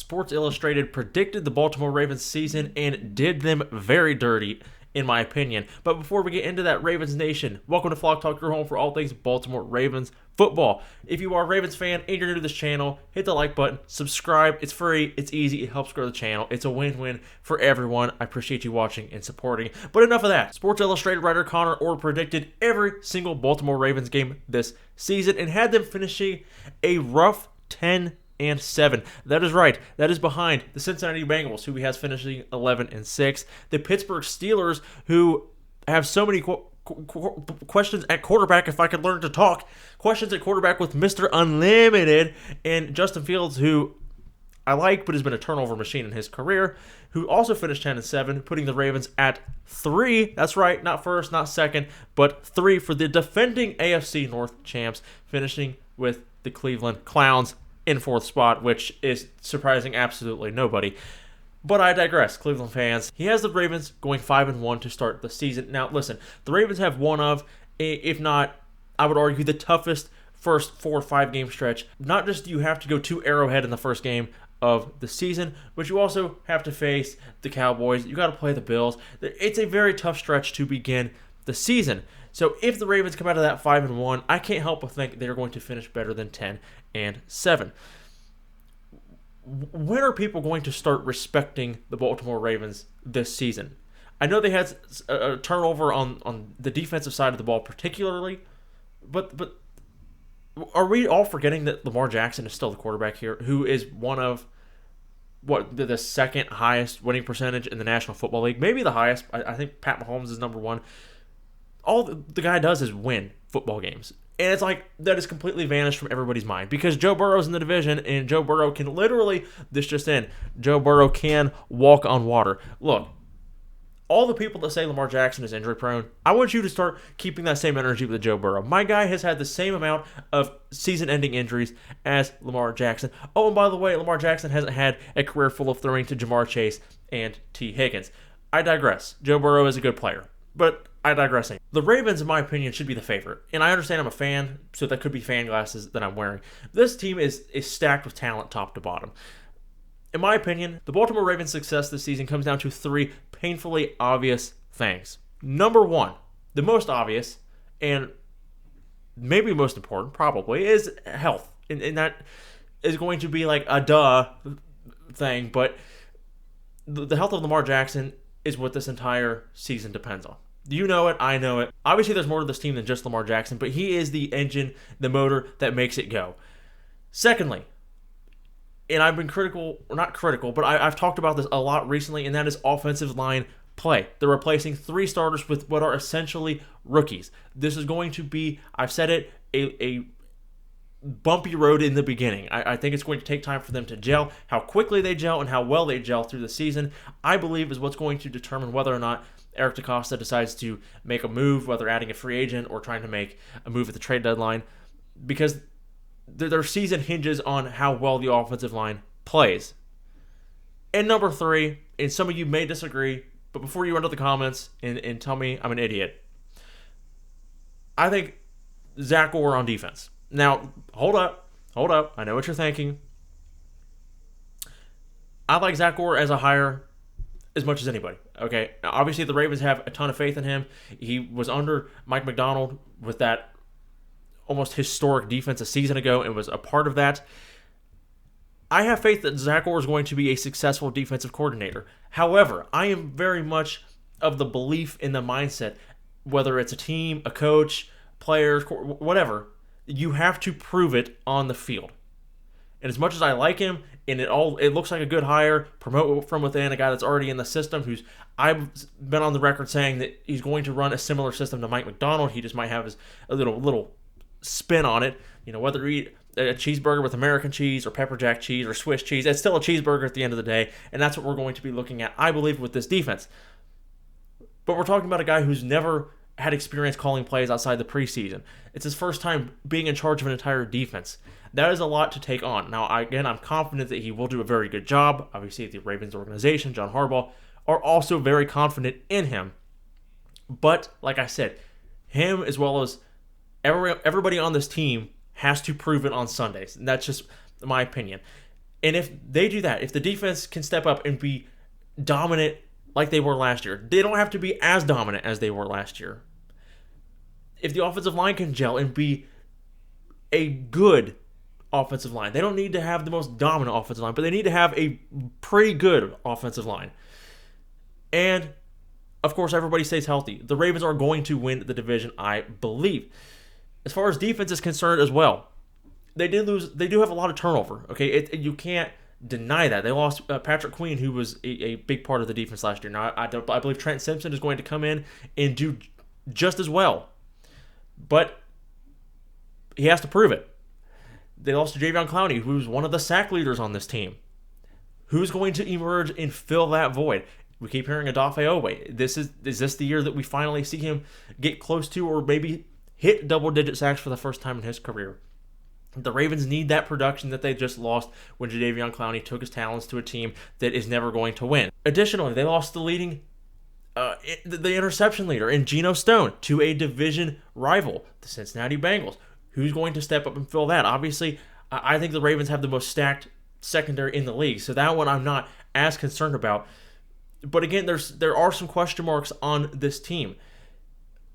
Sports Illustrated predicted the Baltimore Ravens season and did them very dirty, in my opinion. But before we get into that, Ravens Nation, welcome to Flock Talk, your home for all things Baltimore Ravens football. If you are a Ravens fan and you're new to this channel, hit the like button, subscribe. It's free, it's easy, it helps grow the channel. It's a win-win for everyone. I appreciate you watching and supporting. But enough of that. Sports Illustrated writer Connor Orr predicted every single Baltimore Ravens game this season and had them finishing a rough 10-7. That is right. That is behind the Cincinnati Bengals, who he has finishing 11-6. The Pittsburgh Steelers, who have so many questions at quarterback, if I could learn to talk. Questions at quarterback with Mr. Unlimited and Justin Fields, who I like, but has been a turnover machine in his career, who also finished 10-7, putting the Ravens at 3. That's right, not first, not second, but 3 for the defending AFC North champs, finishing with the Cleveland Clowns in 4th spot, which is surprising absolutely nobody. But I digress, Cleveland fans. He has the Ravens going 5-1 to start the season. Now, listen, the Ravens have one of, if not, I would argue, the toughest first 4 or 5 game stretch. Not just do you have to go to Arrowhead in the first game of the season, but you also have to face the Cowboys. You got to play the Bills. It's a very tough stretch to begin the season. So if the Ravens come out of that 5-1, I can't help but think they're going to finish better than 10-7. When are people going to start respecting the Baltimore Ravens this season? I know they had a turnover on the defensive side of the ball particularly, but are we all forgetting that Lamar Jackson is still the quarterback here, who is one of the second highest winning percentage in the National Football League? Maybe the highest. I think Pat Mahomes is number 1. All the guy does is win football games. And it's like that is completely vanished from everybody's mind because Joe Burrow's in the division and Joe Burrow can literally, this just in, Joe Burrow can walk on water. Look, all the people that say Lamar Jackson is injury prone, I want you to start keeping that same energy with Joe Burrow. My guy has had the same amount of season-ending injuries as Lamar Jackson. Oh, and by the way, Lamar Jackson hasn't had a career full of throwing to Jamar Chase and T. Higgins. I digress. Joe Burrow is a good player, but I digress. The Ravens, in my opinion, should be the favorite. And I understand I'm a fan, so that could be fan glasses that I'm wearing. This team is stacked with talent top to bottom. In my opinion, the Baltimore Ravens' success this season comes down to 3 painfully obvious things. Number 1, the most obvious, and maybe most important, probably, is health. And that is going to be like a duh thing, but the health of Lamar Jackson is what this entire season depends on. You know it, I know it. Obviously, there's more to this team than just Lamar Jackson, but he is the engine, the motor that makes it go. Secondly, and I've been not critical, but I've talked about this a lot recently, and that is offensive line play. They're replacing 3 starters with what are essentially rookies. This is going to be, I've said it, a bumpy road in the beginning. I think it's going to take time for them to gel. How quickly they gel and how well they gel through the season, I believe, is what's going to determine whether or not Eric DeCosta decides to make a move, whether adding a free agent or trying to make a move at the trade deadline, because their season hinges on how well the offensive line plays. And number 3, and some of you may disagree, but before you enter the comments and tell me I'm an idiot, I think Zack Orr on defense. Now, hold up. I know what you're thinking. I like Zack Orr as a hire as much as anybody. Okay, now, obviously the Ravens have a ton of faith in him. He was under Mike McDonald with that almost historic defense a season ago and was a part of that. I have faith that Zack Orr is going to be a successful defensive coordinator. However, I am very much of the belief in the mindset, whether it's a team, a coach, players, whatever, you have to prove it on the field. And as much as I like him, and it looks like a good hire, promote from within, a guy that's already in the system, who's I've been on the record saying that he's going to run a similar system to Mike McDonald. He just might have a little spin on it. You know, whether you eat a cheeseburger with American cheese or pepper jack cheese or Swiss cheese, it's still a cheeseburger at the end of the day, and that's what we're going to be looking at, I believe, with this defense. But we're talking about a guy who's never had experience calling plays outside the preseason. It's his first time being in charge of an entire defense. That is a lot to take on. Now, again, I'm confident that he will do a very good job. Obviously, the Ravens organization, John Harbaugh, are also very confident in him. But, like I said, him as well as everybody on this team has to prove it on Sundays. And that's just my opinion. And if they do that, if the defense can step up and be dominant like they were last year, they don't have to be as dominant as they were last year. If the offensive line can gel and be a good offensive line, they don't need to have the most dominant offensive line, but they need to have a pretty good offensive line. And, of course, everybody stays healthy. The Ravens are going to win the division, I believe. As far as defense is concerned as well, they do have a lot of turnover. Okay, you can't deny that. They lost Patrick Queen, who was a big part of the defense last year. Now, I believe Trent Simpson is going to come in and do just as well. But he has to prove it. They lost to Jadeveon Clowney, who's one of the sack leaders on this team. Who's going to emerge and fill that void? We keep hearing Odafe Owe. Is this the year that we finally see him get close to or maybe hit double-digit sacks for the first time in his career? The Ravens need that production that they just lost when Jadeveon Clowney took his talents to a team that is never going to win. Additionally, they lost the interception leader in Geno Stone to a division rival, the Cincinnati Bengals. Who's going to step up and fill that? Obviously, I think the Ravens have the most stacked secondary in the league, so that one I'm not as concerned about. But again, there are some question marks on this team.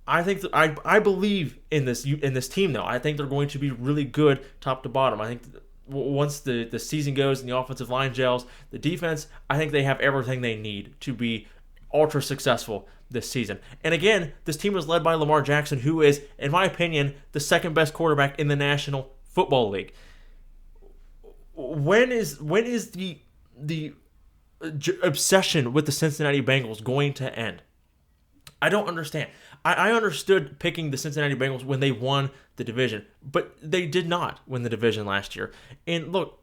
I think that I believe in this team though. I think they're going to be really good top to bottom. I think once the season goes and the offensive line gels, the defense, I think they have everything they need to be ultra successful this season. And again, this team is led by Lamar Jackson, who is, in my opinion, the second best quarterback in the National Football League. When is the obsession with the Cincinnati Bengals going to end? I don't understand. I understood picking the Cincinnati Bengals when they won the division, but they did not win the division last year. And look,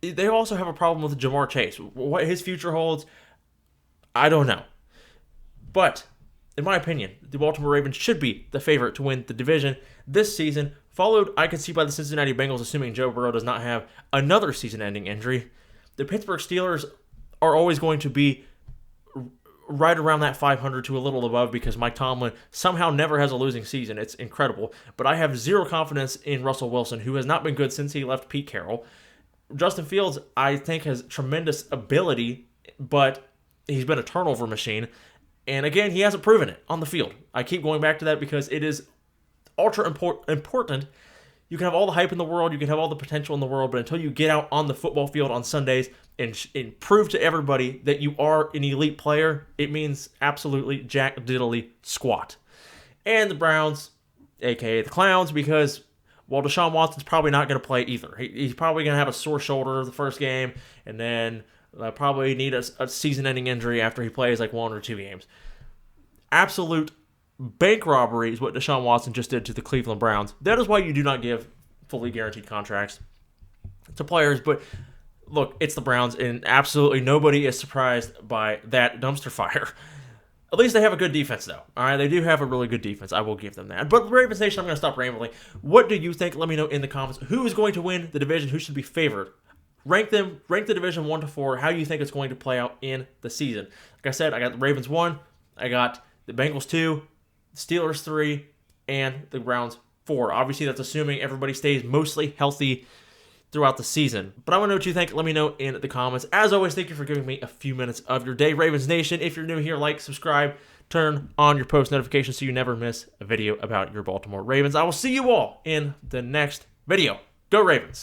they also have a problem with Jamar Chase. What his future holds, I don't know. But, in my opinion, the Baltimore Ravens should be the favorite to win the division this season, followed, I can see, by the Cincinnati Bengals, assuming Joe Burrow does not have another season-ending injury. The Pittsburgh Steelers are always going to be right around that 500 to a little above because Mike Tomlin somehow never has a losing season. It's incredible. But I have zero confidence in Russell Wilson, who has not been good since he left Pete Carroll. Justin Fields, I think, has tremendous ability, but he's been a turnover machine. And again, he hasn't proven it on the field. I keep going back to that because it is ultra important. You can have all the hype in the world, you can have all the potential in the world, but until you get out on the football field on Sundays and prove to everybody that you are an elite player, it means absolutely jack diddly squat. And the Browns, aka the Clowns, because, well, Deshaun Watson's probably not going to play either. He's probably going to have a sore shoulder the first game, and then probably need a season-ending injury after he plays like 1 or 2 games. Absolute bank robbery is what Deshaun Watson just did to the Cleveland Browns. That is why you do not give fully guaranteed contracts to players. But look, it's the Browns, and absolutely nobody is surprised by that dumpster fire. At least they have a good defense, though. All right, they do have a really good defense. I will give them that. But Ravens Nation, I'm going to stop rambling. What do you think? Let me know in the comments. Who is going to win the division? Who should be favored? Rank the division 1 to 4. How you think it's going to play out in the season? Like I said, I got the Ravens 1. I got the Bengals 2. Steelers 3, and the Browns 4. Obviously, that's assuming everybody stays mostly healthy throughout the season. But I want to know what you think. Let me know in the comments. As always, thank you for giving me a few minutes of your day. Ravens Nation, if you're new here, like, subscribe, turn on your post notifications so you never miss a video about your Baltimore Ravens. I will see you all in the next video. Go Ravens!